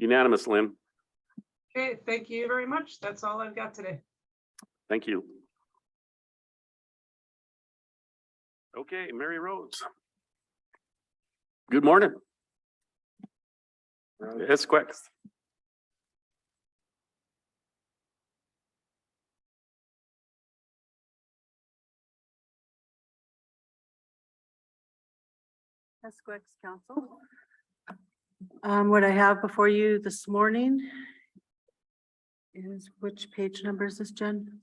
Unanimous, Lynn. Okay, thank you very much. That's all I've got today. Thank you. Okay, Mary Rose. Good morning. It's quick. Esquix Council. What I have before you this morning is, which page number is this, Jen?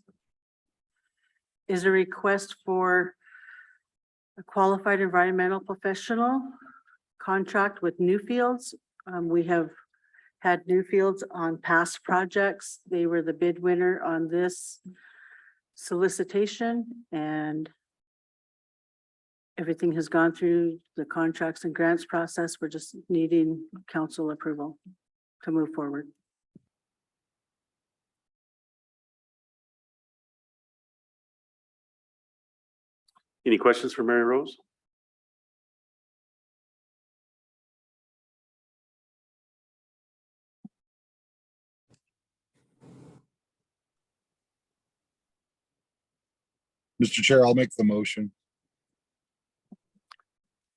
Is a request for a qualified environmental professional contract with Newfields. We have had Newfields on past projects. They were the bid winner on this solicitation, and everything has gone through the contracts and grants process. We're just needing council approval to move forward. Any questions for Mary Rose? Mr. Chair, I'll make the motion.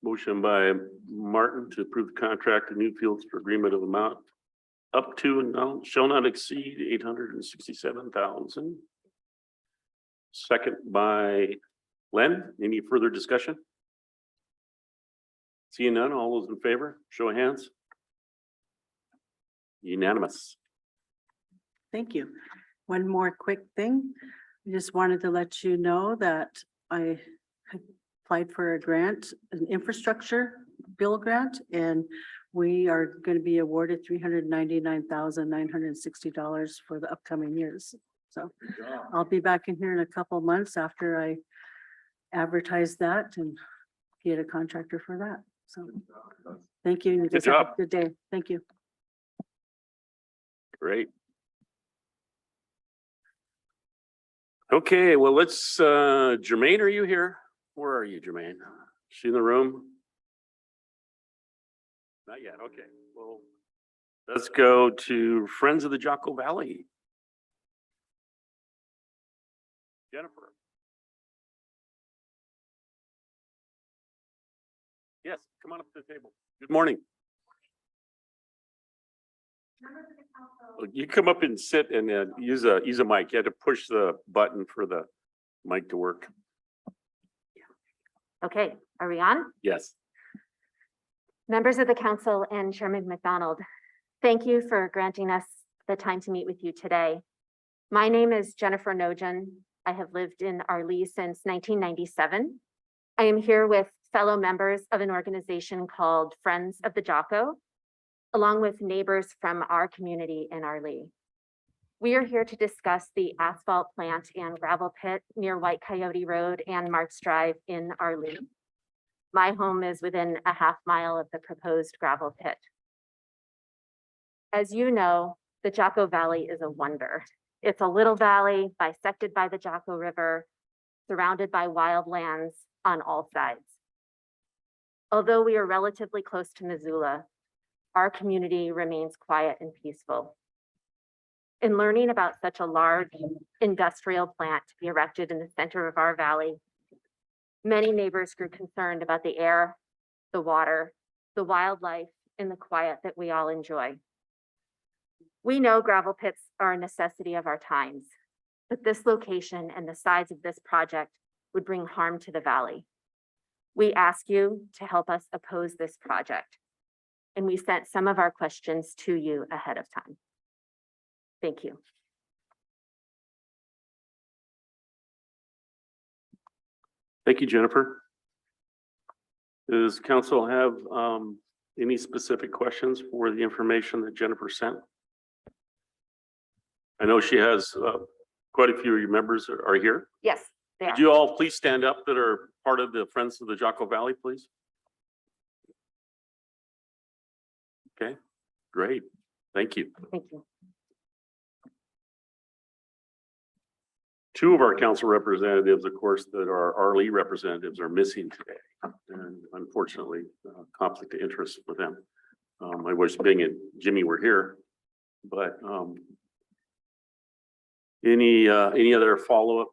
Motion by Martin to approve the contract to Newfields for agreement of amount up to and shall not exceed 867,000. Second by Len. Any further discussion? Seeing none, all those in favor, show of hands. Unanimous. Thank you. One more quick thing. I just wanted to let you know that I applied for a grant, an infrastructure bill grant, and we are going to be awarded $399,960 for the upcoming years. So I'll be back in here in a couple of months after I advertise that and get a contractor for that. So thank you. Good job. Good day. Thank you. Great. Okay, well, let's, Jermaine, are you here? Where are you, Jermaine? Is she in the room? Not yet, okay. Well, let's go to Friends of the Jocko Valley. Jennifer. Yes, come on up to the table. Good morning. You come up and sit and use a mic. You had to push the button for the mic to work. Okay, are we on? Yes. Members of the council and Chairman McDonald, thank you for granting us the time to meet with you today. My name is Jennifer Nojan. I have lived in Arlee since 1997. I am here with fellow members of an organization called Friends of the Jocko, along with neighbors from our community in Arlee. We are here to discuss the asphalt plant and gravel pit near White Coyote Road and Marks Drive in Arlee. My home is within a half mile of the proposed gravel pit. As you know, the Jocko Valley is a wonder. It's a little valley bisected by the Jocko River, surrounded by wildlands on all sides. Although we are relatively close to Missoula, our community remains quiet and peaceful. In learning about such a large industrial plant to be erected in the center of our valley, many neighbors grew concerned about the air, the water, the wildlife, and the quiet that we all enjoy. We know gravel pits are a necessity of our times, but this location and the size of this project would bring harm to the valley. We ask you to help us oppose this project, and we sent some of our questions to you ahead of time. Thank you. Thank you, Jennifer. Does council have any specific questions for the information that Jennifer sent? I know she has quite a few of your members are here. Yes, they Could are. you all please stand up that are part of the Friends of the Jocko Valley, please? Okay, great. Thank you. Thank you. Two of our council representatives, of course, that are Arlee representatives are missing today. And unfortunately, conflict of interest for them. I wish Bing and Jimmy were here, but, any other follow-up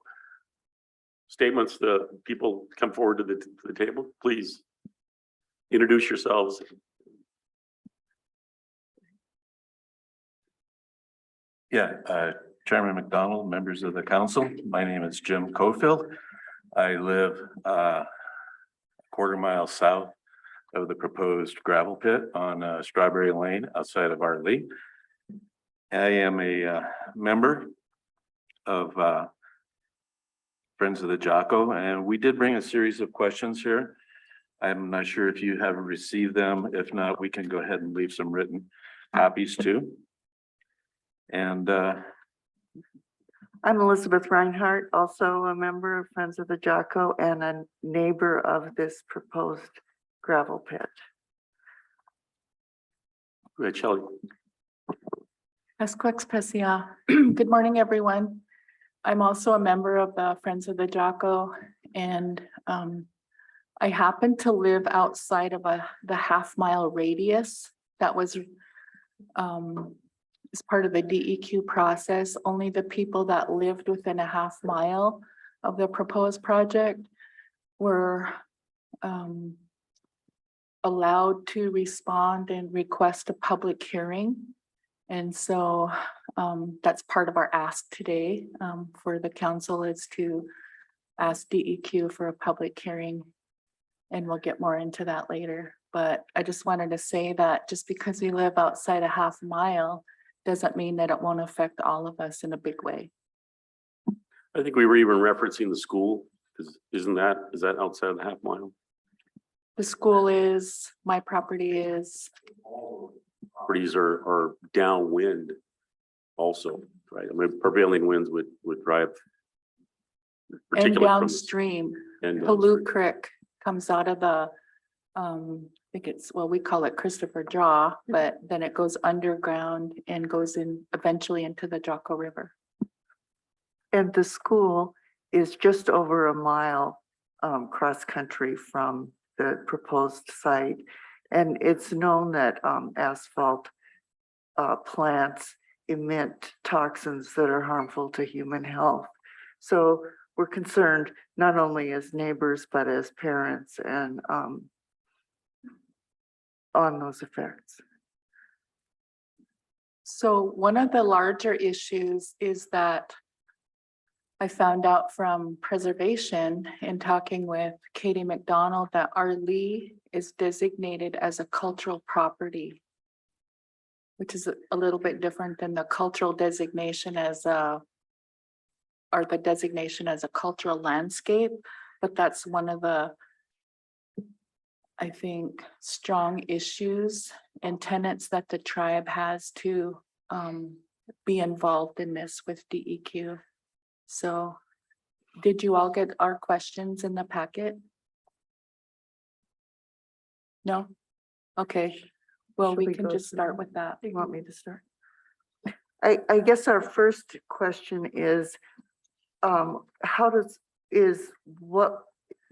statements? The people come forward to the table, please introduce yourselves. Yeah, Chairman McDonald, members of the council, my name is Jim Cofield. I live a quarter mile south of the proposed gravel pit on Strawberry Lane outside of Arlene. I am a member of Friends of the Jocko, and we did bring a series of questions here. I'm not sure if you have received them. If not, we can go ahead and leave some written copies too. And I'm Elizabeth Reinhardt, also a member of Friends of the Jocko and a neighbor of this proposed gravel pit. Go ahead, Shelley. Esquex Pesia. Good morning, everyone. I'm also a member of the Friends of the Jocko, and I happen to live outside of the half-mile radius that was as part of the DEQ process. Only the people that lived within a half mile of the proposed project were allowed to respond and request a public hearing. And so that's part of our ask today for the council, is to ask DEQ for a public hearing. And we'll get more into that later. But I just wanted to say that just because we live outside a half mile doesn't mean that it won't affect all of us in a big way. I think we were even referencing the school, because is that outside of the half mile? The school is, my property is, Properties are downwind also, right? I mean, prevailing winds would drive. and particularly from the- downstream. and Halou Creek comes out of the, I think it's, well, we call it Christopher Jaw, but then it goes underground and goes in eventually into the Jocko River. And the school is just over a mile cross-country from the proposed site. And it's known that asphalt plants emit toxins that are harmful to human health. So we're concerned not only as neighbors, but as parents and on those effects. So one of the larger issues is that I found out from preservation in talking with Katie McDonald that our Lee is designated as a cultural property, which is a little bit different than the cultural designation as a, or the designation as a cultural landscape. But that's one of the, I think, strong issues and tenets that the tribe has to be involved in this with DEQ. So did you all get our questions in the packet? No? Okay, well, Should we we can go just through start them? with that. You want me to start? I guess our first question is, what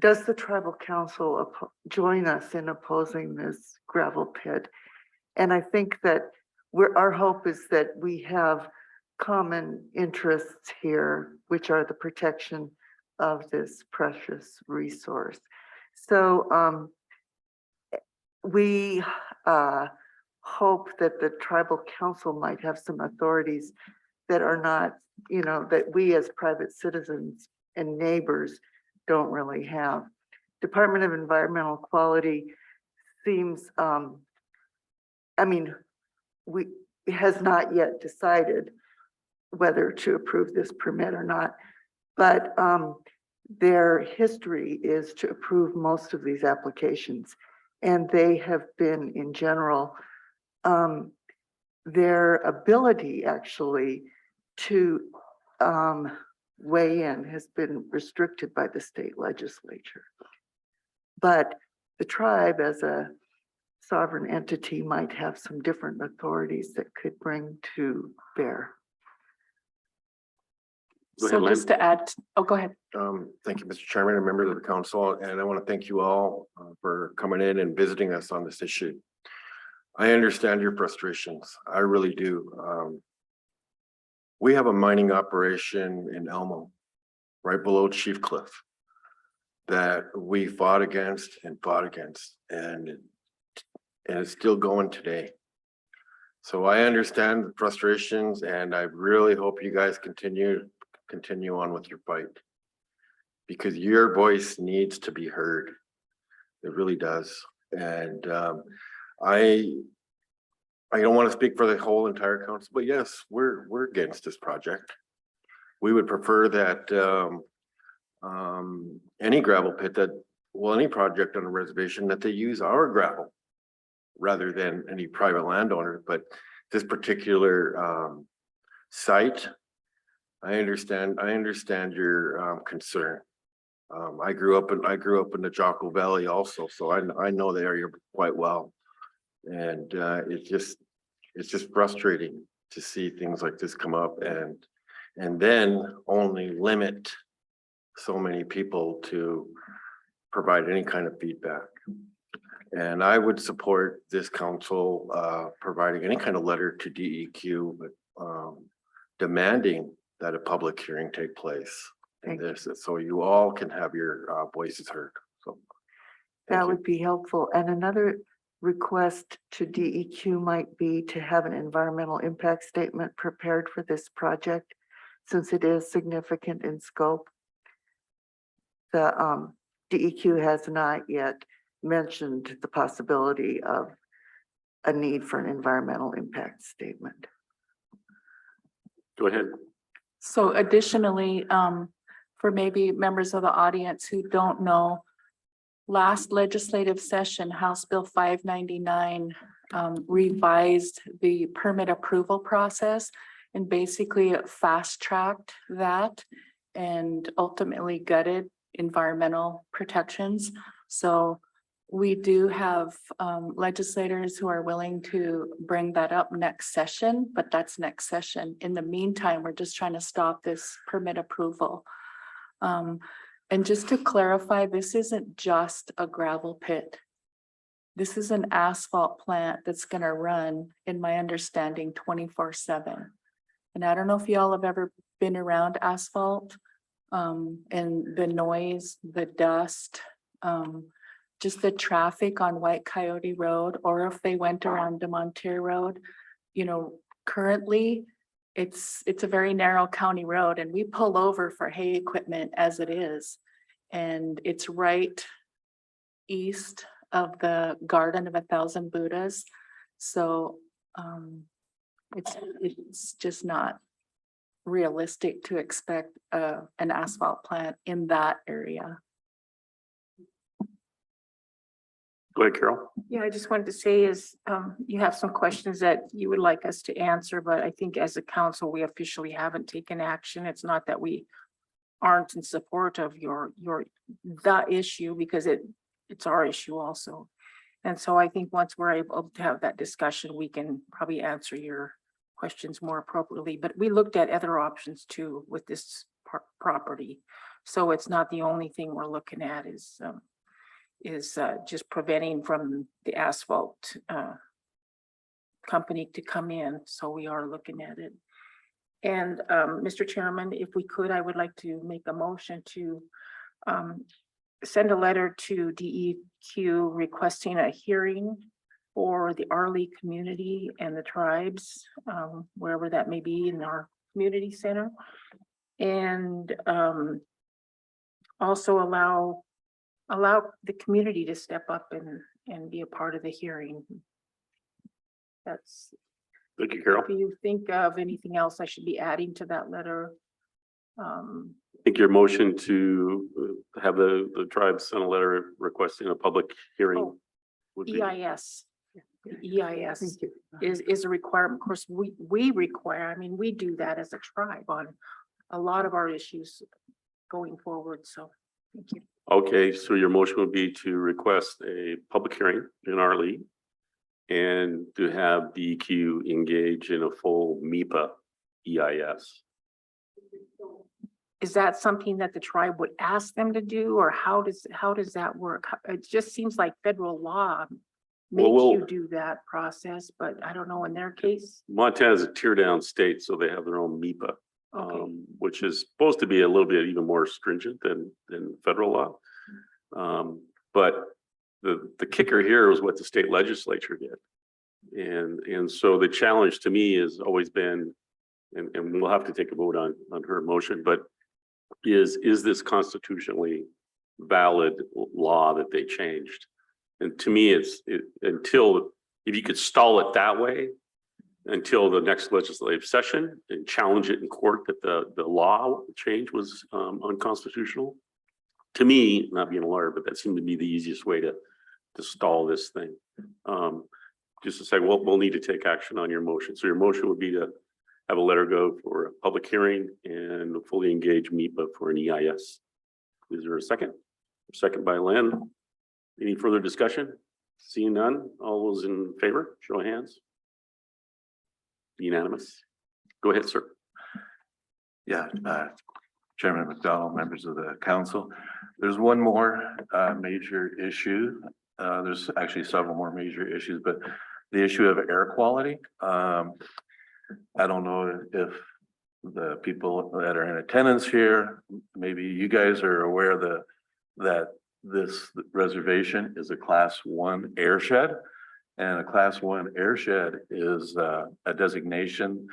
does the tribal council join us in opposing this gravel pit? And I think that our hope is that we have common interests here, which are the protection of this precious resource. So we hope that the tribal council might have some authorities that are not, that we as private citizens and neighbors don't really have. Department of Environmental Quality seems, has not yet decided whether to approve this permit or not, but their history is to approve most of these applications. And they have been, in general, their ability actually to weigh in has been restricted by the state legislature. But the tribe as a sovereign entity might have some different authorities that could bring to bear. Go ahead, So Len. just to add, oh, go ahead. Thank you, Mr. Chairman and members of the council, and I want to thank you all for coming in and visiting us on this issue. I understand your frustrations. I really do. We have a mining operation in Elmo, right below Chief Cliff, that we fought against, and it's still going today. So I understand the frustrations, and I really hope you guys continue on with your fight, because your voice needs to be heard. It really does. And I don't want to speak for the whole entire council, but yes, we're against this project. We would prefer that any gravel pit any project on a reservation, that they use our gravel rather than any private landowner. But this particular site, I understand your concern. I grew up in the Jocko Valley also, so I know the area quite well. And it's just frustrating to see things like this come up and then only limit so many people to provide any kind of feedback. And I would support this council providing any kind of letter to DEQ, but demanding that a public hearing take place in Thank you. this, so you all can have your voices heard. So thank That you. would be helpful. And another request to DEQ might be to have an environmental impact statement prepared for this project, since it is significant in scope. The DEQ has not yet mentioned the possibility of a need for an environmental impact statement. Go ahead. So additionally, for maybe members of the audience who don't know, last legislative session, House Bill 599 revised the permit approval process and basically fast-tracked that and ultimately gutted environmental protections. So we do have legislators who are willing to bring that up next session, but that's next session. In the meantime, we're just trying to stop this permit approval. And just to clarify, this isn't just a gravel pit. This is an asphalt plant that's gonna run, in my understanding, 24/7. And I don't know if y'all have ever been around asphalt, and the noise, the dust, just the traffic on White Coyote Road, or if they went around De Monterey Road. You know, currently, it's a very narrow county road, and we pull over for hay equipment as it is. And it's right east of the Garden of 1,000 Buddhas. So it's just not realistic to expect an asphalt plant in that area. Go ahead, Carol. Yeah, I just wanted to say is, you have some questions that you would like us to answer, but I think as a council, we officially haven't taken action. It's not that we aren't in support of the issue, because it's our issue also. And so I think once we're able to have that discussion, we can probably answer your questions more appropriately. But we looked at other options too with this property. So it's not the only thing we're looking at is just preventing from the asphalt company to come in. So we are looking at it. And Mr. Chairman, if we could, I would like to make a motion to send a letter to DEQ requesting a hearing for the Arlee community and the tribes, wherever that may be in our community center. And also allow the community to step up and be a part of the hearing. That's, Thank you, Carol. if you think of anything else I should be adding to that letter. I think your motion to have the tribe send a letter requesting a public hearing Oh, would be. EIS. EIS is a requirement. Of course, we require, I mean, we do that as a tribe on a lot of our issues going forward. So thank you. Okay, so your motion would be to request a public hearing in Arlee and to have DEQ engage in a full MEPA EIS. Is that something that the tribe would ask them to do, or how does that work? It just seems like federal law Well, makes you we'll- do that process, but I don't know in their case. Montana's a tear down state, so they have their own MIPA. Okay, Which is supposed to be a little bit even more stringent than federal law. But the kicker here was what the state legislature did. And so the challenge to me has always been, and we'll have to take a vote on her motion, but is this constitutionally valid law that they changed? And to me, until, if you could stall it that way, until the next legislative session and challenge it in court that the law change was unconstitutional. To me, not being a lawyer, but that seemed to be the easiest way to stall this thing. Just to say, well, we'll need to take action on your motion. So your motion would be to have a letter go for a public hearing and fully engage MIPA for an EIS. Is there a second? Second by Len. Any further discussion? Seeing none, all those in favor, show of hands. Unanimous. Go ahead, sir. Yeah, Chairman McDonald, members of the council. There's one more major issue. There's actually several more major issues, but the issue of air quality. I don't know if the people that are in attendance here, maybe you guys are aware that this reservation is a Class 1 airshed. And a Class 1 airshed is a designation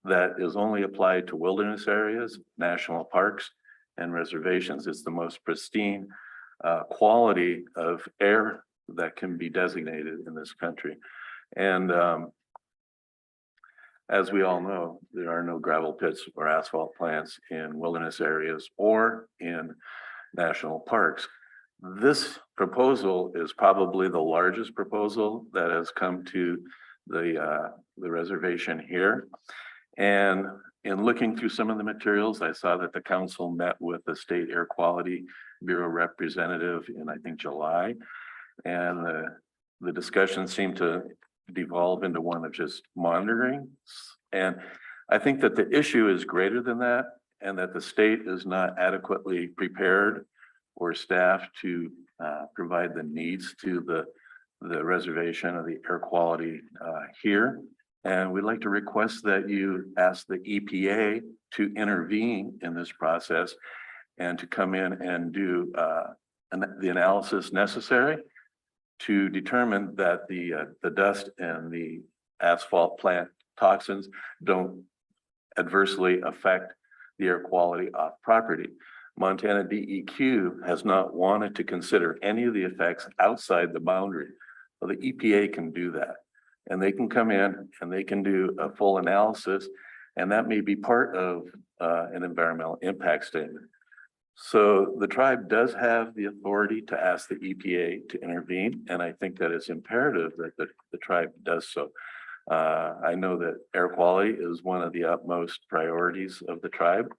that is only applied to wilderness areas, national parks, and reservations. It's the most pristine quality of air that can be designated in this country. And as we all know, there are no gravel pits or asphalt plants in wilderness areas or in national parks. This proposal is probably the largest proposal that has come to the reservation here. And in looking through some of the materials, I saw that the council met with the State Air Quality Bureau representative in, I think, July. And the discussion seemed to devolve into one of just monitoring. And I think that the issue is greater than that, and that the state is not adequately prepared or staff to provide the needs to the reservation of the air quality here. And we'd like to request that you ask the EPA to intervene in this process and to come in and do the analysis necessary to determine that the dust and the asphalt plant toxins don't adversely affect the air quality off property. Montana DEQ has not wanted to consider any of the effects outside the boundary. Well, the EPA can do that, and they can come in and they can do a full analysis, and that may be part of an environmental impact statement. So the tribe does have the authority to ask the EPA to intervene, and I think that it's imperative that the tribe does so. I know that air quality is one of the utmost priorities of the tribe,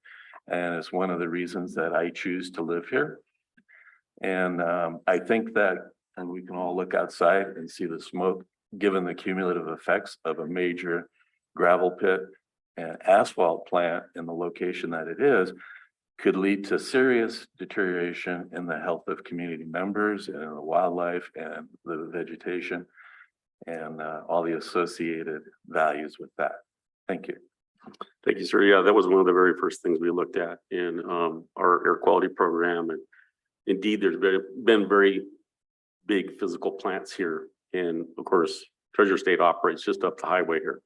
and it's one of the reasons that I choose to live here. And I think that, and we can all look outside and see the smoke, given the cumulative effects of a major gravel pit and asphalt plant in the location that it is, could lead to serious deterioration in the health of community members and the wildlife and the vegetation and all the associated values with that. Thank you. Thank you, sir. Yeah, that was one of the very first things we looked at in our air quality program. And indeed, there's been very big physical plants here. And of course, Treasure State operates just up the highway here.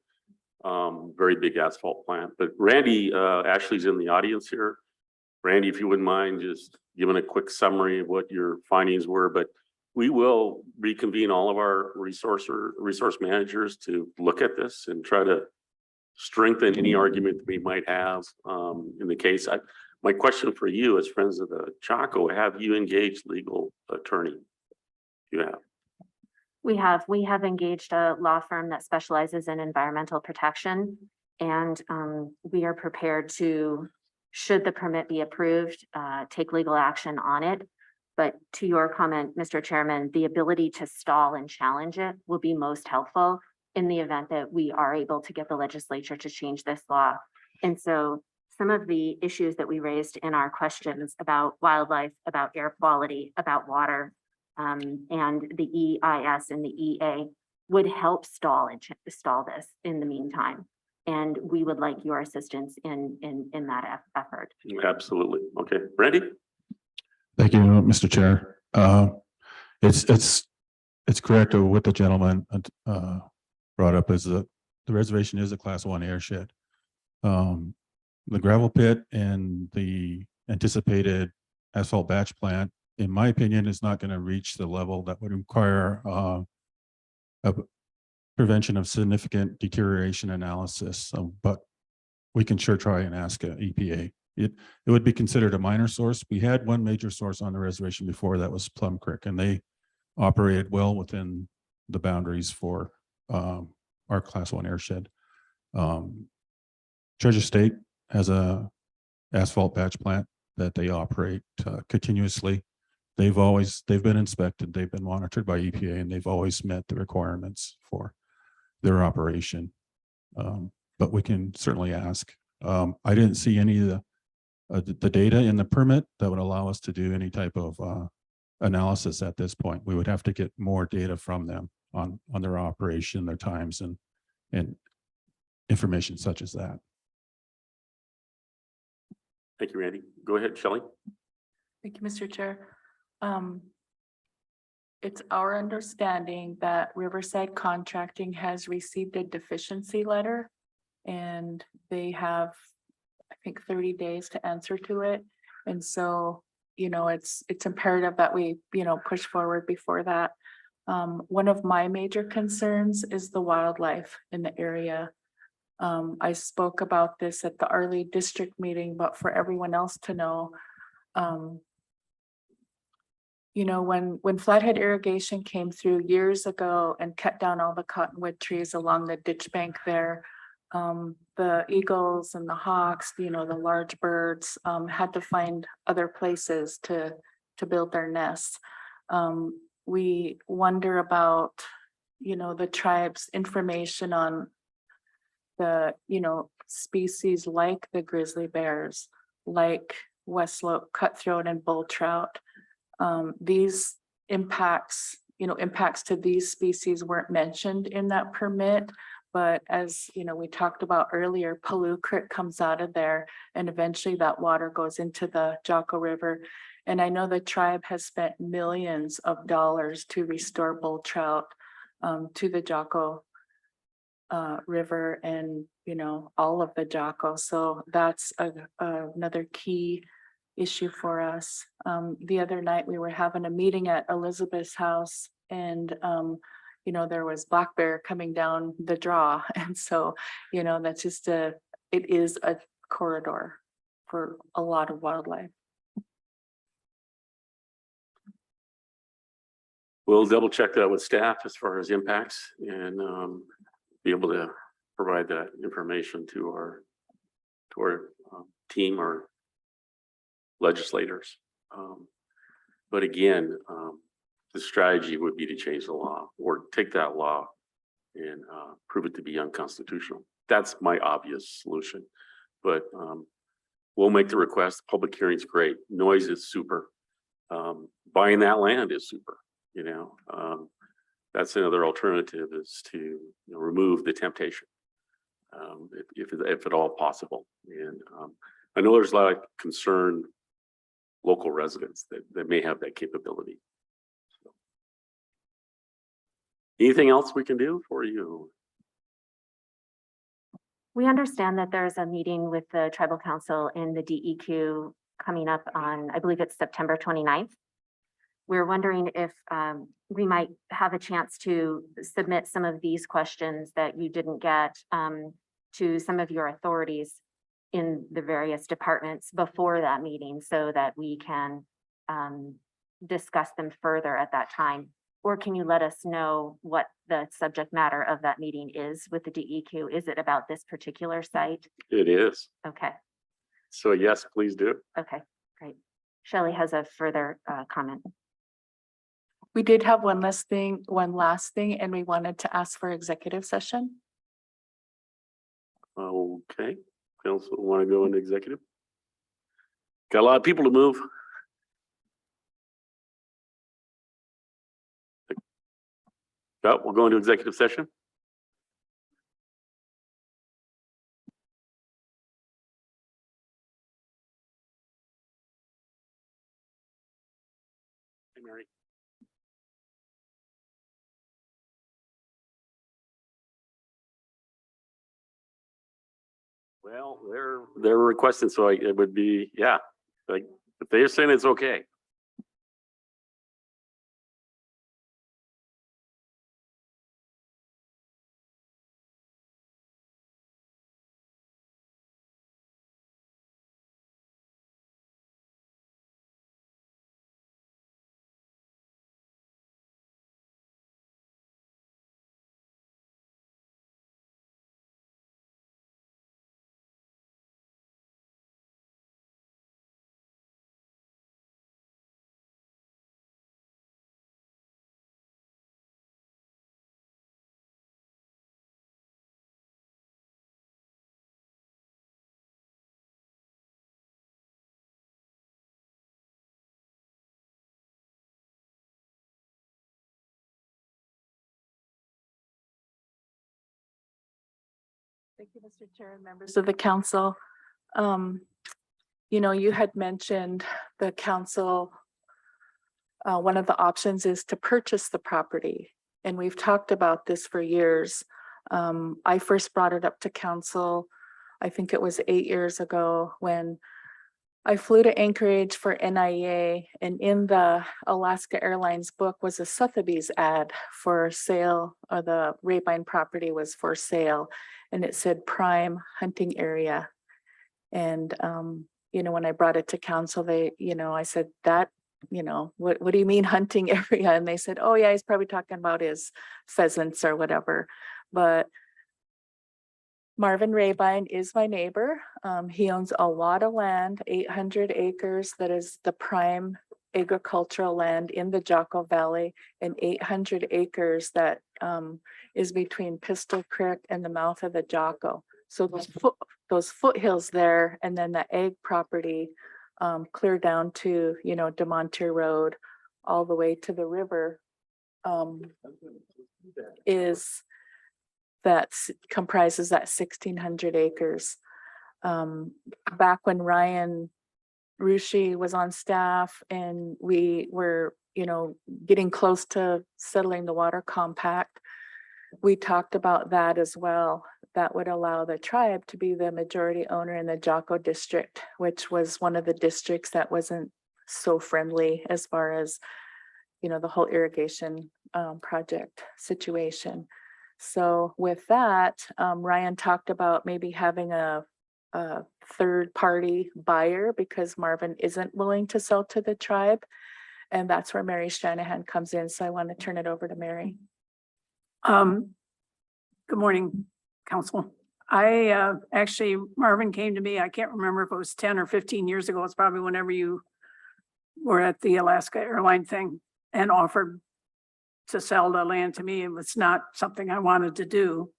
Very big asphalt plant. But Randy Ashley's in the audience here. Randy, if you wouldn't mind just giving a quick summary of what your findings were, but we will reconvene all of our resource managers to look at this and try to strengthen any argument that we might have in the case. My question for you as Friends of the Chaco, have you engaged legal attorney? You have. We have engaged a law firm that specializes in environmental protection, and we are prepared to, should the permit be approved, take legal action on it. But to your comment, Mr. Chairman, the ability to stall and challenge it will be most helpful in the event that we are able to get the legislature to change this law. And so some of the issues that we raised in our questions about wildlife, about air quality, about water, and the EIS and the EA would help stall this in the meantime. And we would like your assistance in that effort. Absolutely. Okay, Randy? Thank you, Mr. Chair. It's correct what the gentleman brought up is that the reservation is a class 1 airshed. The gravel pit and the anticipated asphalt batch plant, in my opinion, is not going to reach the level that would require a prevention of significant deterioration analysis. But we can sure try and ask EPA. It would be considered a minor source. We had one major source on the reservation before, that was Plum Creek, and they operated well within the boundaries for our class 1 airshed. Treasure State has a asphalt batch plant that they operate continuously. They've been inspected, they've been monitored by EPA, and they've always met the requirements for their operation. But we can certainly ask. I didn't see any of the data in the permit that would allow us to do any type of analysis at this point. We would have to get more data from them on their operation, their times, and information such as that. Thank you, Randy. Go ahead, Shelley. Thank you, Mr. Chair. It's our understanding that Riverside Contracting has received a deficiency letter, and they have, I think, 30 days to answer to it. And so, it's imperative that we, push forward before that. One of my major concerns is the wildlife in the area. I spoke about this at the Arley district meeting, but for everyone else to know, when Flathead Irrigation came through years ago and cut down all the cottonwood trees along the ditch bank there, the eagles and the hawks, the large birds, had to find other places to build their nests. We wonder about, the tribe's information on the, species like the grizzly bears, like Westlope cutthroat and bull trout. These impacts to these species weren't mentioned in that permit, but as we talked about earlier, Paloux Creek comes out of there, and eventually that water goes into the Jocko River. And I know the tribe has spent millions of dollars to restore bull trout to the Jocko River and all of the Jocko. So that's another key issue for us. The other night we were having a meeting at Elizabeth's house, and there was black bear coming down the draw. And so, that's just it is a corridor for a lot of wildlife. We'll double check that with staff as far as impacts and be able to provide that information to our team or legislators. But again, the strategy would be to change the law or take that law and prove it to be unconstitutional. That's my obvious solution. But we'll make the request. Public hearing's great. Noise is super. Buying that land is super. That's another alternative, is to remove the temptation, if at all possible. And I know there's a lot of concerned local residents that may have that capability. So, anything else we can do for you? We understand that there's a meeting with the tribal council in the DEQ coming up on, I believe it's September 29th. We're wondering if we might have a chance to submit some of these questions that you didn't get to some of your authorities in the various departments before that meeting, so that we can discuss them further at that time. Or can you let us know what the subject matter of that meeting is with the DEQ? Is it about this particular site? It is. Okay, So yes, please do. okay, great. Shelley has a further comment. We did have one last thing, and we wanted to ask for executive session. Okay. Council want to go into executive? Got a lot of people to move. We'll go into executive session. Hey, Mary. Well, they're requesting, so it would be, yeah, like, if they're saying it's okay. Thank you, Mr. Chair and members of the council. You had mentioned the council. One of the options is to purchase the property, and we've talked about this for years. I first brought it up to council, I think it was 8 years ago, when I flew to Anchorage for NIA, and in the Alaska Airlines book was a Sotheby's ad for sale, or the Rabine property was for sale, and it said prime hunting area. And, when I brought it to council, I said that, what do you mean hunting area? And they said, oh yeah, he's probably talking about his pheasants or whatever. But Marvin Rabine is my neighbor. He owns a lot of land, 800 acres. That is the prime agricultural land in the Jocko Valley, and 800 acres that is between Pistol Creek and the mouth of the Jocko. So those foothills there, and then the ag property clear down to, DeMonte Road, all the way to the river, comprises that 1,600 acres. Back when Ryan Rushi was on staff and we were, getting close to settling the water compact, we talked about that as well. That would allow the tribe to be the majority owner in the Jocko district, which was one of the districts that wasn't so friendly as far as, the whole irrigation project situation. So with that, Ryan talked about maybe having a third party buyer, because Marvin isn't willing to sell to the tribe. And that's where Mary Stranahan comes in. So I want to turn it over to Mary. Good morning, council. Actually, Marvin came to me, I can't remember if it was 10 or 15 years ago. It's probably whenever you were at the Alaska airline thing, and offered to sell the land to me. It was not something I wanted to do.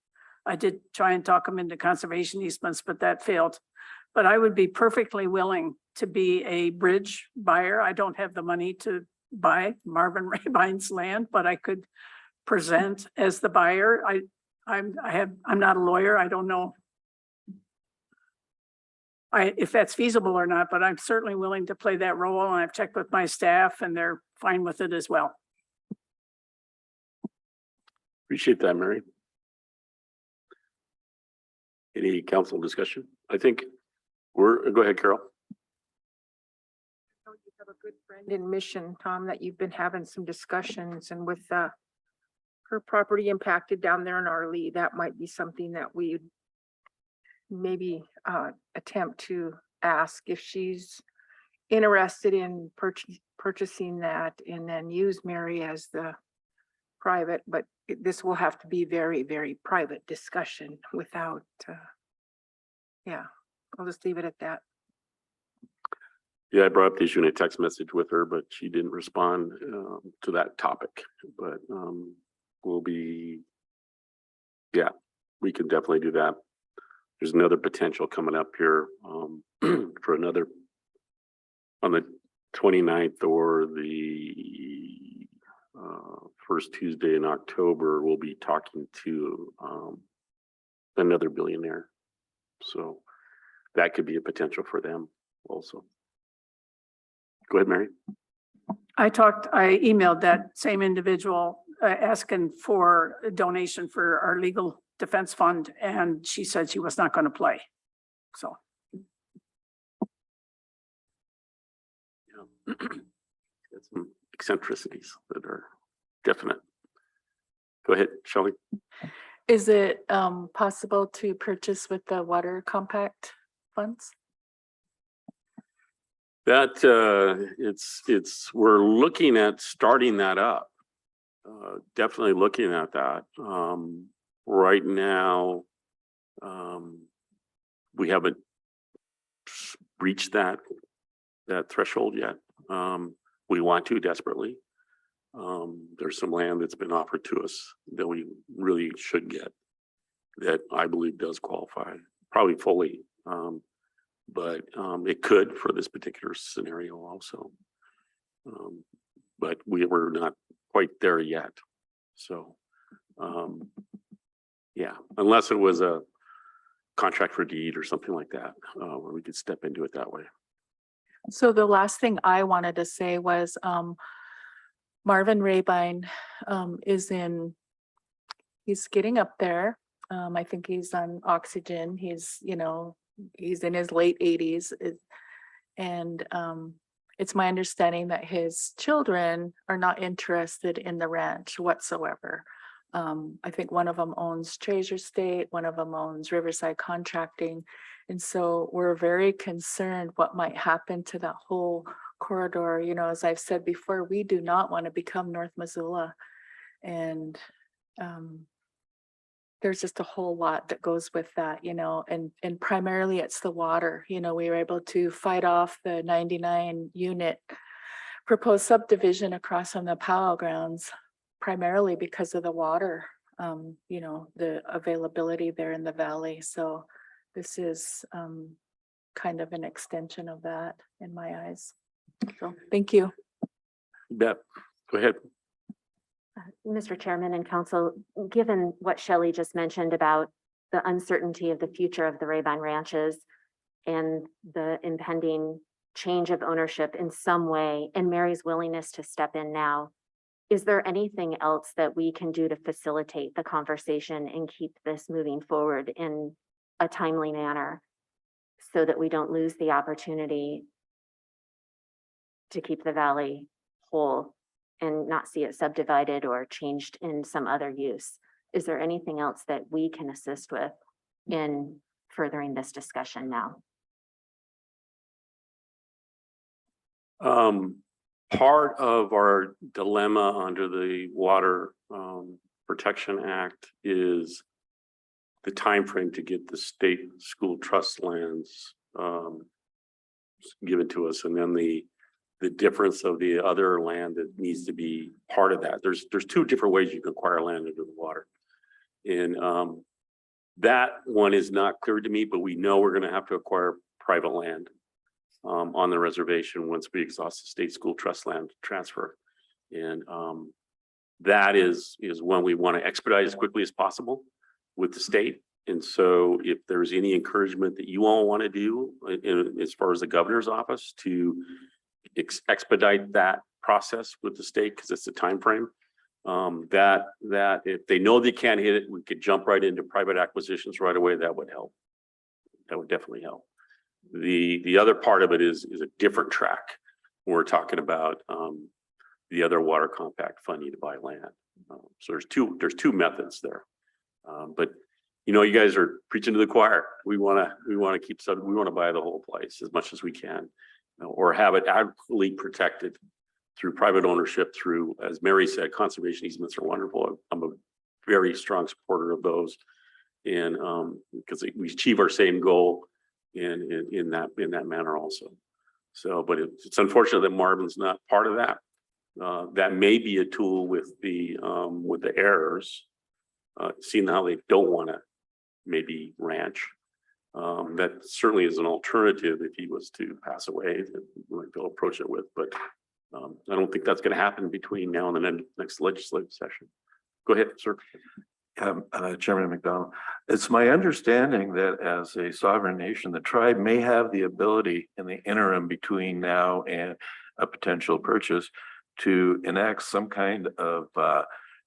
I did try and talk him into conservation easements, but that failed. But I would be perfectly willing to be a bridge buyer. I don't have the money to buy Marvin Rabine's land, but I could present as the buyer. I'm not a lawyer. I don't know if that's feasible or not, but I'm certainly willing to play that role. And I've checked with my staff and they're fine with it as well. Appreciate that, Mary. Any council discussion? I think go ahead, Carol. You have a good friend in Mission, Tom, that you've been having some discussions, and with her property impacted down there in Arlee, that might be something that we maybe attempt to ask if she's interested in purchasing that, and then use Mary as the private, but this will have to be very, very private discussion without, yeah, I'll just leave it at that. Yeah, I brought up the issue in a text message with her, but she didn't respond to that topic. But we can definitely do that. There's another potential coming up here for another on the 29th or the first Tuesday in October, we'll be talking to another billionaire. So that could be a potential for them also. Go ahead, Mary. I emailed that same individual asking for a donation for our legal defense fund, and she said she was not going to play. So. Yeah. Got some eccentricities that are definite. Go ahead, Shelley. Is it possible to purchase with the water compact funds? That we're looking at starting that up. Definitely looking at that. Right now, we haven't reached that threshold yet. We want to desperately. There's some land that's been offered to us that we really should get, that I believe does qualify, probably fully. But it could for this particular scenario also. But we're not quite there yet. So, yeah, unless it was a contract for deed or something like that, where we could step into it that way. So the last thing I wanted to say was Marvin Rabine he's getting up there. I think he's on oxygen. He's in his late 80s. And it's my understanding that his children are not interested in the ranch whatsoever. I think one of them owns Treasure State, one of them owns Riverside Contracting. And so we're very concerned what might happen to that whole corridor. As I've said before, we do not want to become North Missoula. And there's just a whole lot that goes with that, and primarily it's the water. We were able to fight off the 99 unit proposed subdivision across from the Powell grounds, primarily because of the water, the availability there in the valley. So this is kind of an extension of that in my eyes. So thank you. Beth, go ahead. Mr. Chairman and Council, given what Shelley just mentioned about the uncertainty of the future of the Rabine ranches and the impending change of ownership in some way, and Mary's willingness to step in now, is there anything else that we can do to facilitate the conversation and keep this moving forward in a timely manner so that we don't lose the opportunity to keep the valley whole and not see it subdivided or changed in some other use? Is there anything else that we can assist with in furthering this discussion now? Part of our dilemma under the Water Protection Act is the timeframe to get the state school trust lands given to us, and then the difference of the other land that needs to be part of that. There's two different ways you can acquire land under the water. And that one is not clear to me, but we know we're going to have to acquire private land on the reservation once we exhaust the state school trust land transfer. And that is when we want to expedite as quickly as possible with the state. And so if there's any encouragement that you all want to do as far as the governor's office to expedite that process with the state, because it's a time frame, that if they know they can't hit it, we could jump right into private acquisitions right away. That would help. That would definitely help. The other part of it is a different track. We're talking about the other water compact funding to buy land. So there's two methods there. But you guys are preaching to the choir. We want to keep some. We want to buy the whole place as much as we can, or have it adequately protected through private ownership. Through, as Mary said, conservation easements are wonderful. I'm a very strong supporter of those, and because we achieve our same goal in that manner also. So, but it's unfortunate that Marvin's not part of that. That may be a tool with the heirs, seeing how they don't want to maybe ranch. That certainly is an alternative if he was to pass away that we might be able to approach it with, but I don't think that's gonna happen between now and the next legislative session. Go ahead, sir. Chairman McDonald, it's my understanding that as a sovereign nation, the tribe may have the ability in the interim between now and a potential purchase to enact some kind of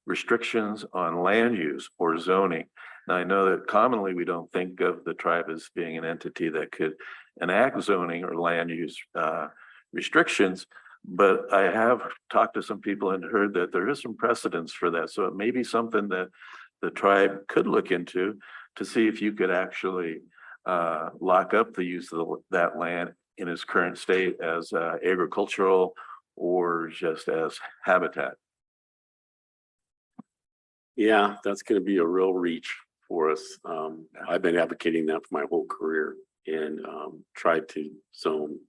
restrictions on land use or zoning. Now, I know that commonly we don't think of the tribe as being an entity that could enact zoning or land use restrictions, but I have talked to some people and heard that there is some precedence for that. So it may be something that the tribe could look into to see if you could actually lock up the use of that land in its current state as agricultural or just as habitat. Yeah, that's gonna be a real reach for us. I've been advocating that for my whole career and tried to zone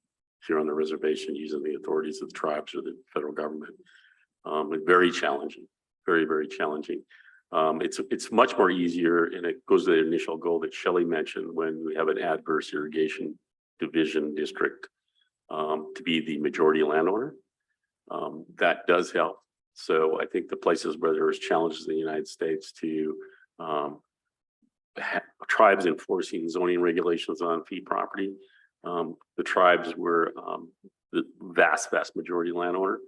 here on the reservation using the authorities of the tribes or the federal government. It's very challenging, very, very challenging. It's much more easier, and it goes to the initial goal that Shelley mentioned when we have an adverse irrigation division district to be the majority landowner. That does help. So I think the places where there's challenges in the United States to tribes enforcing zoning regulations on fee property, the tribes were the vast majority landowner,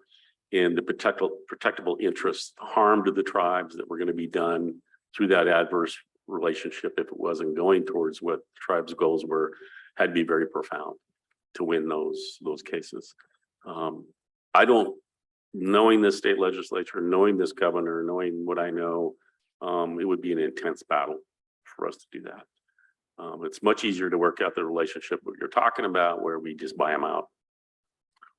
and the protectable interests harm to the tribes that were going to be done through that adverse relationship if it wasn't going towards what the tribes' goals were, had to be very profound to win those cases. I don't, knowing this state legislature, knowing this governor, knowing what I know, it would be an intense battle for us to do that. It's much easier to work out the relationship what you're talking about, where we just buy them out,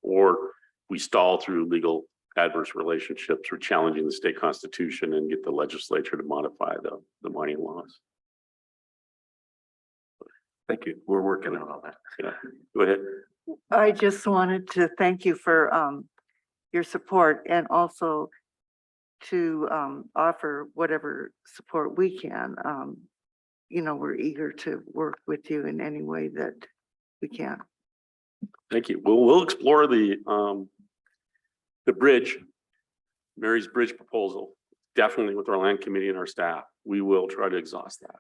or we stall through legal adverse relationships or challenging the state constitution and get the legislature to modify the mining laws. Thank you. We're working on all that. Yeah, go ahead. I just wanted to thank you for your support and also to offer whatever support we can. You know, we're eager to work with you in any way that we can. Thank you. We'll explore the bridge, Mary's bridge proposal, definitely with our land committee and our staff. We will try to exhaust that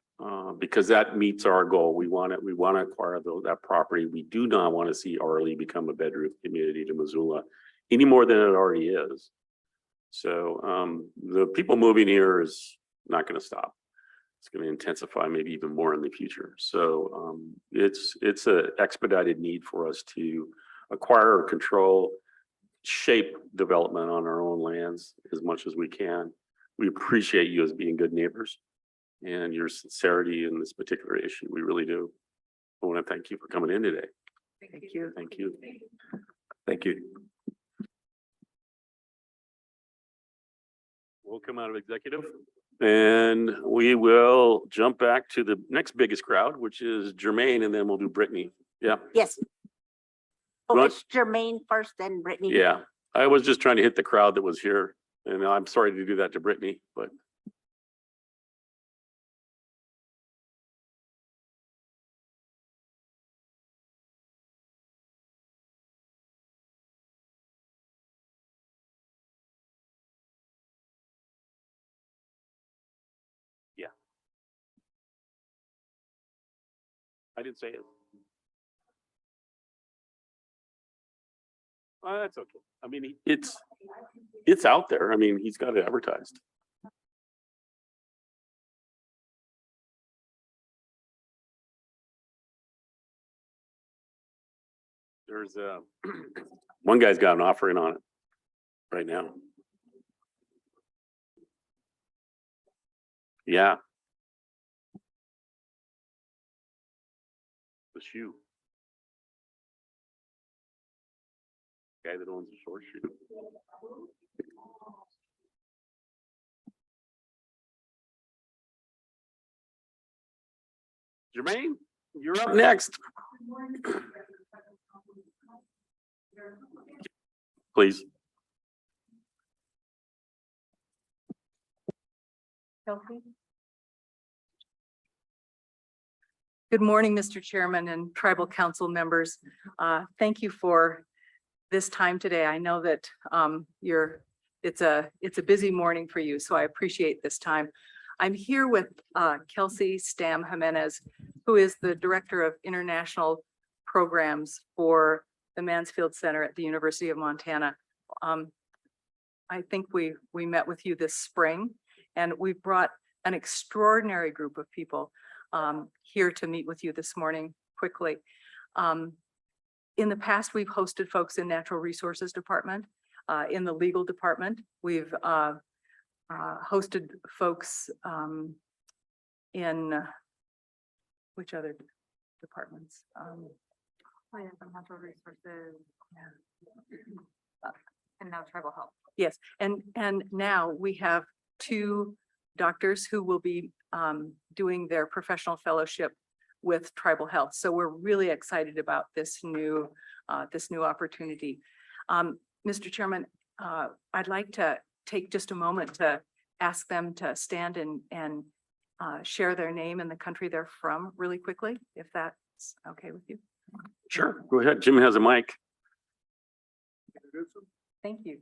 because that meets our goal. We want to acquire that property. We do not want to see Arley become a bedroom community to Missoula any more than it already is. So the people moving here is not going to stop. It's going to intensify maybe even more in the future. So it's an expedited need for us to acquire or control, shape development on our own lands as much as we can. We appreciate you as being good neighbors and your sincerity in this particular issue. We really do. I want to thank you for coming in today. Thank you. Thank you. Thank you. We'll come out of executive and we will jump back to the next biggest crowd, which is Jermaine, and then we'll do Brittany. Yeah. Yes. Oh, Right. it's Jermaine first, then Brittany. Yeah. I was just trying to hit the crowd that was here, and I'm sorry to do that to Brittany, but. Yeah. I didn't say it. That's okay. I mean, it's out there. I mean, he's got it advertised. There's one guy's got an offering on it right now. Yeah. The shoe. Guy that owns a short shoe. Jermaine, you're up next. Please. Good morning, Mr. Chairman and Tribal Council members. Thank you for this time today. I know that it's a busy morning for you, so I appreciate this time. I'm here with Kelsey Stam Jimenez, who is the Director of International Programs for the Mansfield Center at the University of Montana. I think we met with you this spring, and we brought an extraordinary group of people here to meet with you this morning quickly. In the past, we've hosted folks in Natural Resources Department, in the Legal Department. We've hosted folks in which other departments? Natural resources. And now tribal health. Yes, and now we have two doctors who will be doing their professional fellowship with tribal health. So we're really excited about this new opportunity. Mr. Chairman, I'd like to take just a moment to ask them to stand and share their name and the country they're from really quickly, if that's okay with you. Sure, go ahead. Jim has a mic. Thank you.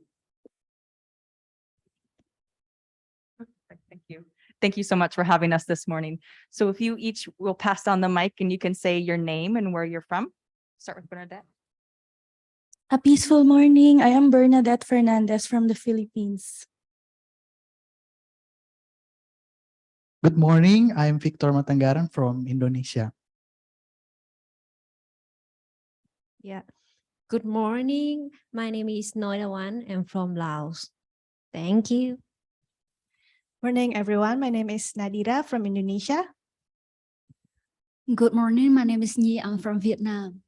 Thank you. Thank you so much for having us this morning. So if you each will pass on the mic and you can say your name and where you're from. Start with Bernadette. A peaceful morning. I am Bernadette Fernandez from the Philippines. Good morning. I'm Victor Matanggaran from Indonesia. Yeah. Good morning. My name is Noidawan. I'm from Laos. Thank you. Morning, everyone. My name is Nadira from Indonesia. Good morning. My name is Nhi. I'm from Vietnam.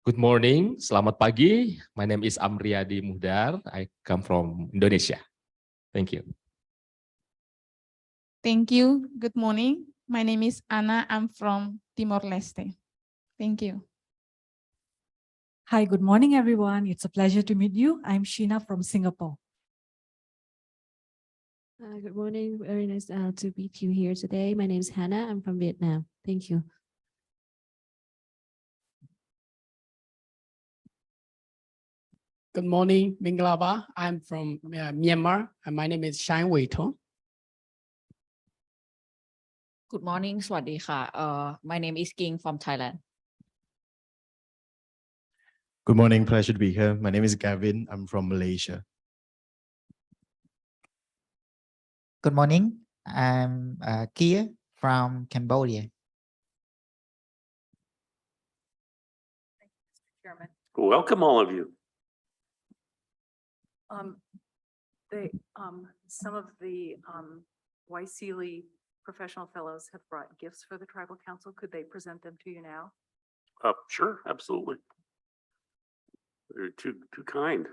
Good morning. Selamat pagi. My name is Amriyadi Muhdar. I come from Indonesia. Thank you. Thank you. Good morning. My name is Anna. I'm from Timor-Leste. Thank you. Hi, good morning, everyone. It's a pleasure to meet you. I'm Sheena from Singapore. Good morning. Very nice to meet you here today. My name is Hannah. I'm from Vietnam. Thank you. Good morning, Minglava. I'm from Myanmar, and my name is Shine Wei Tong. Good morning, สวัสดีค่ะ my name is King from Thailand. Good morning, pleasure to be here. My name is Gavin. I'm from Malaysia. Good morning. I'm Kia from Cambodia. Chairman. Welcome, all of you. Some of the YSEALI professional fellows have brought gifts for the tribal council. Could they present them to you now? Sure, absolutely. They're too kind.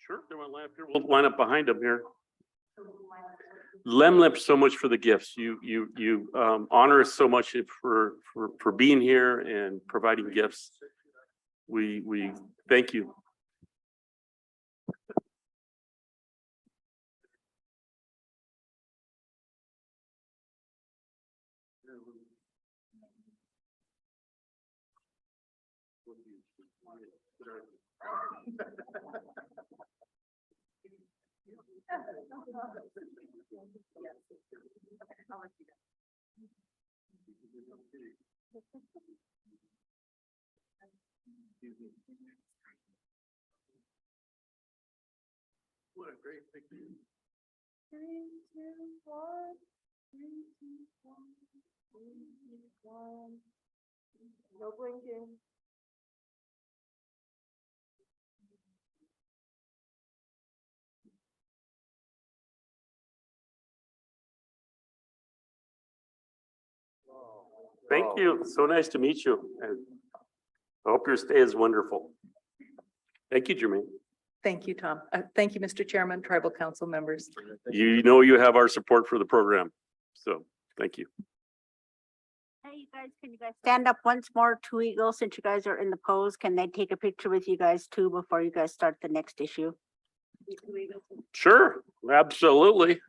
Sure, they want to line up here. We'll line up behind them here. Lemlip, so much for the gifts. You honor us so much for being here and providing gifts. We thank you. What a great picture. 3, 2, 1. 3, 2, 1. 3, 2, 1. No blinking. Thank you. So nice to meet you. And I hope your stay is wonderful. Thank you, Jermaine. Thank you, Tom. Thank you, Mr. Chairman, Tribal Council members. You know you have our support for the program. So thank you. Hey, you guys, can you guys stand up once more, Two Eagles, since you guys are in the pose? Can they take a picture with you guys too before you guys start the next issue? Sure, absolutely.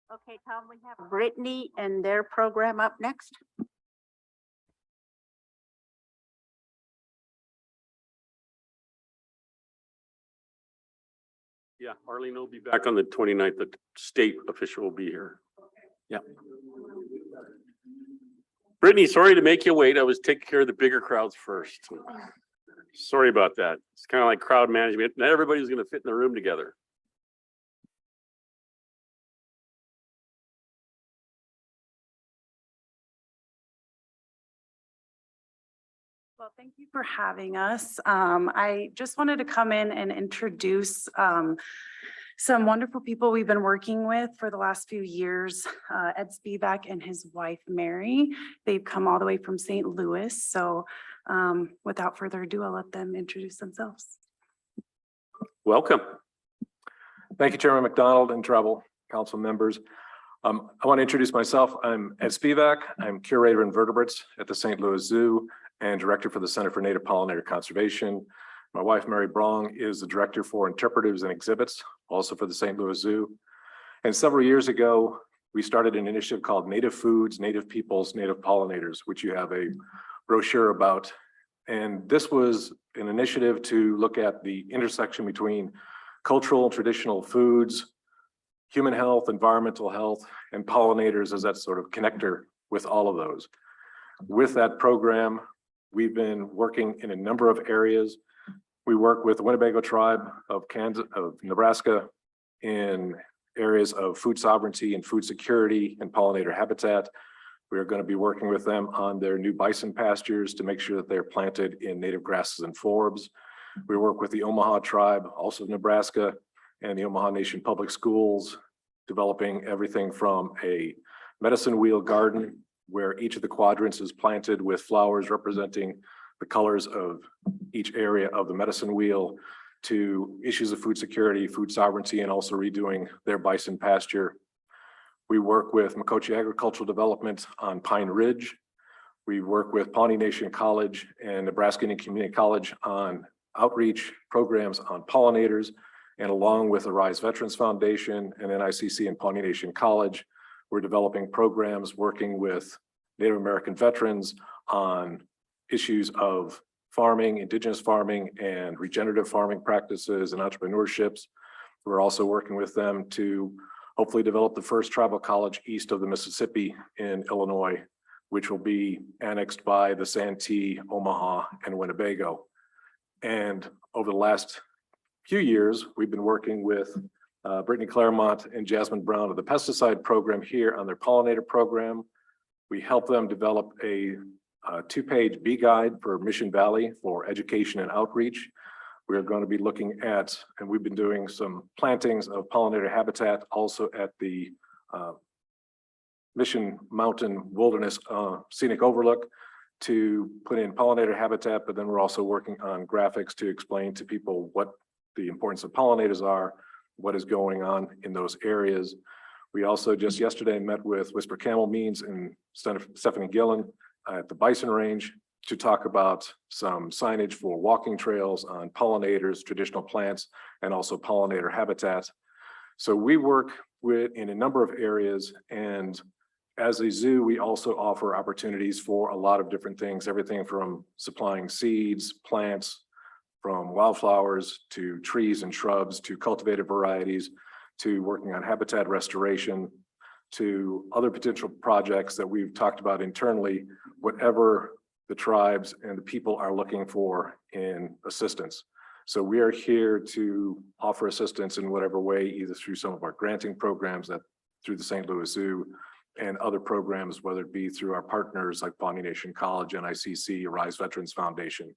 Okay, Tom, we have Brittany and their program up next. Yeah, Arlene will be back on the 29th. The state official will be here. Yeah. Brittany, sorry to make you wait. I was taking care of the bigger crowds first. Sorry about that. It's kind of like crowd management. Not everybody's going to fit in the room together. Well, thank you for having us. I just wanted to come in and introduce some wonderful people we've been working with for the last few years. Ed Spivak and his wife, Mary. They've come all the way from St. Louis. So without further ado, I'll let them introduce themselves. Welcome. Thank you, Chairman McDonald and Tribal Council members. I want to introduce myself. I'm Ed Spivak. I'm curator of invertebrates at the St. Louis Zoo and director for the Center for Native Pollinator Conservation. My wife, Mary Brong, is the director for interpretatives and exhibits, also for the St. Louis Zoo. And several years ago, we started an initiative called Native Foods, Native Peoples, Native Pollinators, which you have a brochure about. And this was an initiative to look at the intersection between cultural and traditional foods, human health, environmental health, and pollinators as that sort of connector with all of those. With that program, we've been working in a number of areas. We work with the Winnebago tribe of Nebraska in areas of food sovereignty and food security and pollinator habitat. We are going to be working with them on their new bison pastures to make sure that they're planted in native grasses and forbs. We work with the Omaha tribe, also of Nebraska, and the Omaha Nation Public Schools, developing everything from a medicine wheel garden where each of the quadrants is planted with flowers representing the colors of each area of the medicine wheel, to issues of food security, food sovereignty, and also redoing their bison pasture. We work with Makoche Agricultural Development on Pine Ridge. We work with Pawnee Nation College and Nebraska Indian Community College on outreach programs on pollinators, and along with the Rise Veterans Foundation and NICC and Pawnee Nation College, we're developing programs working with Native American veterans on issues of farming, indigenous farming, and regenerative farming practices and entrepreneurships. We're also working with them to hopefully develop the first tribal college east of the Mississippi in Illinois, which will be annexed by the Santee, Omaha, and Winnebago. And over the last few years, we've been working with Brittany Claremont and Jasmine Brown of the pesticide program here on their pollinator program. We help them develop a two-page bee guide for Mission Valley for education and outreach. We're going to be looking at, and we've been doing some plantings of pollinator habitat also at the Mission Mountain Wilderness Scenic Overlook to put in pollinator habitat, but then we're also working on graphics to explain to people what the importance of pollinators are, what is going on in those areas. We also just yesterday met with Whisper Camel Means and Stephanie Gillen at the Bison Range to talk about some signage for walking trails on pollinators, traditional plants, and also pollinator habitat. So we work in a number of areas, and as a zoo, we also offer opportunities for a lot of different things, everything from supplying seeds, plants, from wildflowers to trees and shrubs, to cultivated varieties, to working on habitat restoration, to other potential projects that we've talked about internally, whatever the tribes and the people are looking for in assistance. So we are here to offer assistance in whatever way, either through some of our granting programs that through the St. Louis Zoo and other programs, whether it be through our partners like Pawnee Nation College, NICC, Rise Veterans Foundation.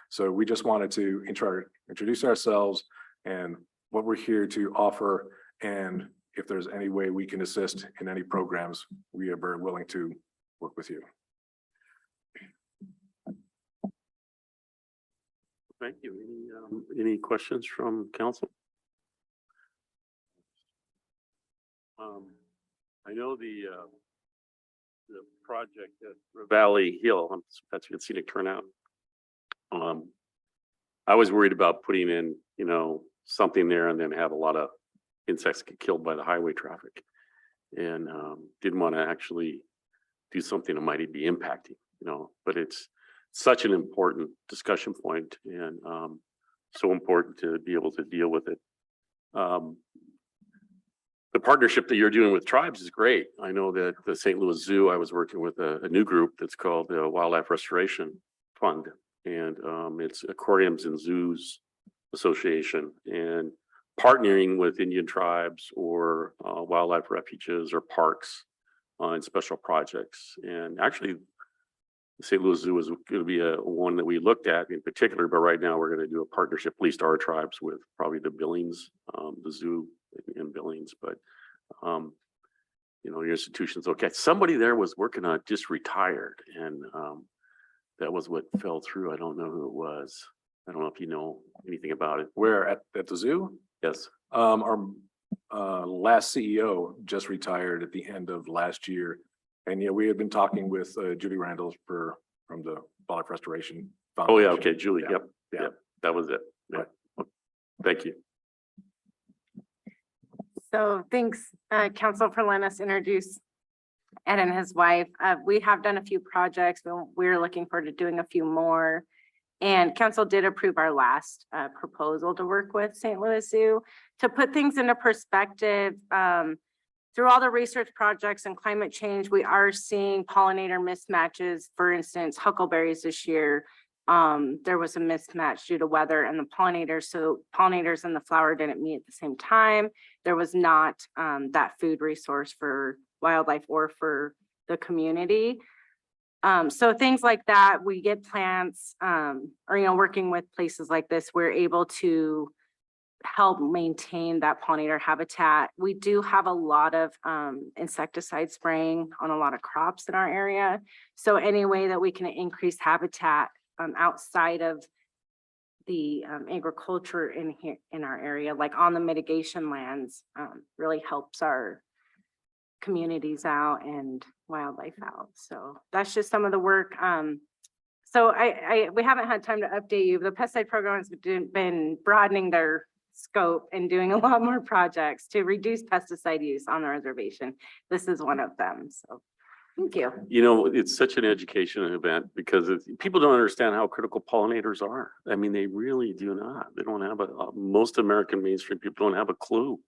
So we just wanted to introduce ourselves and what we're here to offer. And if there's any way we can assist in any programs, we are very willing to work with you. Thank you. Any questions from council? I know the project at Valley Hill, that's a scenic turnout. I was worried about putting in, something there and then have a lot of insects get killed by the highway traffic, and didn't want to actually do something that might be impacting, but it's such an important discussion point, and so important to be able to deal with it. The partnership that you're doing with tribes is great. I know that the St. Louis Zoo, I was working with a new group that's called the Wildlife Restoration Fund, and it's Aquariums and Zoos Association, and partnering with Indian tribes or wildlife refuges or parks on special projects. And actually, the St. Louis Zoo is going to be one that we looked at in particular, but right now we're going to do a partnership, at least our tribes, with probably the Billings, the zoo in Billings, but your institution's okay. Somebody there was working on it, just retired, and that was what fell through. I don't know who it was. I don't know if you know anything about it. Where at the zoo? Yes. Our last CEO just retired at the end of last year. And we had been talking with Judy Randall from the Wildlife Restoration Foundation. Oh, yeah. Okay. Julie. Yeah. Yep. That was it. Yeah. Right. Thank you. So thanks, Council, for letting us introduce Ed and his wife. We have done a few projects, but we're looking forward to doing a few more. And council did approve our last proposal to work with St. Louis Zoo. To put things into perspective, through all the research projects and climate change, we are seeing pollinator mismatches. For instance, huckleberries this year there was a mismatch due to weather and the pollinators. So pollinators and the flower didn't meet at the same time. There was not that food resource for wildlife or for the community. So things like that, we get plants, or, working with places like this, we're able to help maintain that pollinator habitat. We do have a lot of insecticide spraying on a lot of crops in our area. So any way that we can increase habitat outside of the agriculture in here in our area, like on the mitigation lands, really helps our communities out and wildlife out. So that's just some of the work. So we haven't had time to update you. The pesticide program has been broadening their scope and doing a lot more projects to reduce pesticide use on the reservation. This is one of them. So thank you. It's such an education event because people don't understand how critical pollinators are. I mean, they really do not. They don't have most American mainstream people don't have a clue.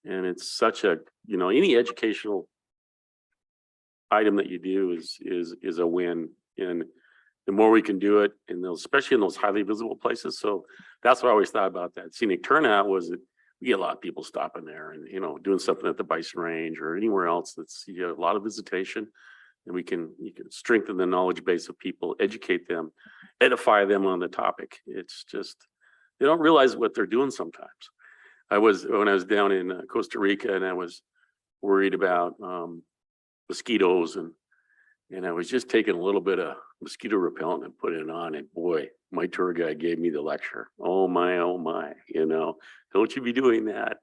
And it's such a, any educational item that you do is a win. And the more we can do it in those, especially in those highly visible places. So that's what I always thought about that scenic turnout was that we get a lot of people stopping there and, doing something at the bison range or anywhere else that's, you get a lot of visitation, and you can strengthen the knowledge base of people, educate them, edify them on the topic. It's just, they don't realize what they're doing sometimes. When I was down in Costa Rica, and I was worried about mosquitoes, and I was just taking a little bit of mosquito repellent and putting it on, and boy, my tour guide gave me the lecture. Oh my, don't you be doing that,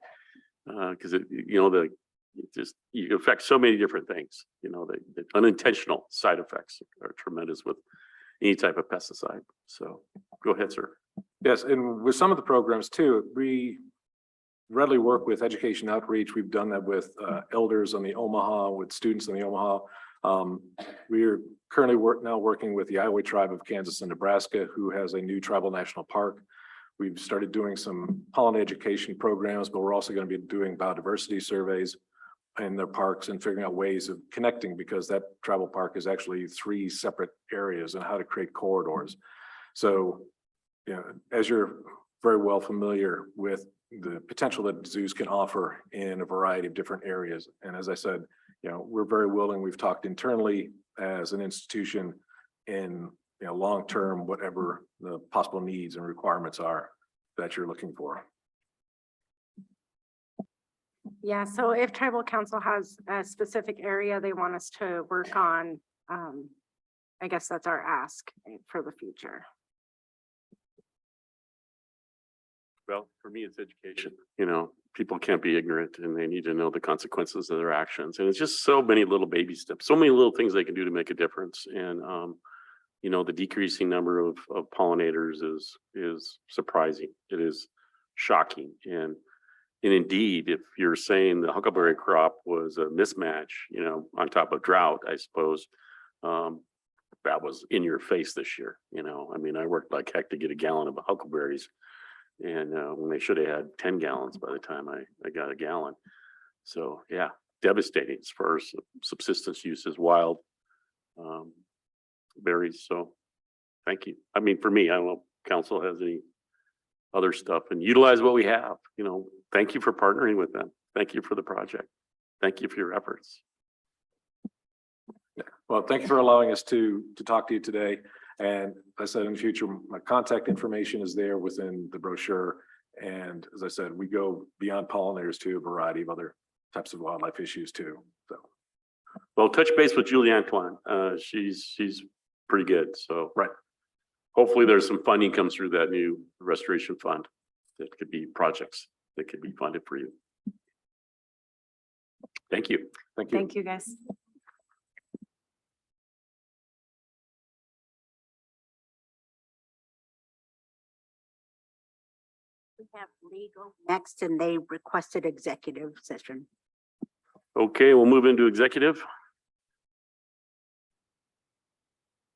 because it affects so many different things. The unintentional side effects are tremendous with any type of pesticide. So go ahead, sir. Yes, and with some of the programs too, we readily work with education outreach. We've done that with elders on the Omaha, with students on the Omaha. We are currently working with the Iowa tribe of Kansas and Nebraska, who has a new tribal national park. We've started doing some pollen education programs, but we're also going to be doing biodiversity surveys in their parks and figuring out ways of connecting, because that tribal park is actually 3 separate areas, and how to create corridors. So, as you're very well familiar with the potential that zoos can offer in a variety of different areas. And as I said, we're very willing. We've talked internally as an institution in, long-term, whatever the possible needs and requirements are that you're looking for. Yeah, so if tribal council has a specific area they want us to work on, I guess that's our ask for the future. Well, for me, it's education. People can't be ignorant, and they need to know the consequences of their actions. And it's just so many little baby steps, so many little things they can do to make a difference. And, the decreasing number of pollinators is surprising. It is shocking. And indeed, if you're saying the huckleberry crop was a mismatch, on top of drought, I suppose, that was in your face this year. I worked like heck to get a gallon of huckleberries. And when they should have had 10 gallons by the time I got a gallon. So yeah, devastating as far as subsistence use as wild berries. So thank you. For me, I don't know if council has any other stuff, and utilize what we have. Thank you for partnering with them. Thank you for the project. Thank you for your efforts. Well, thank you for allowing us to talk to you today. And as I said, in the future, my contact information is there within the brochure. And as I said, we go beyond pollinators to a variety of other types of wildlife issues too. So, well, touch base with Julie Antoine. She's pretty good. So right. Hopefully there's some funding comes through that new restoration fund that could be projects that could be funded for you. Thank you. Thank you. Thank you, guys. We have legal next, and they requested executive session. Okay, we'll move into executive.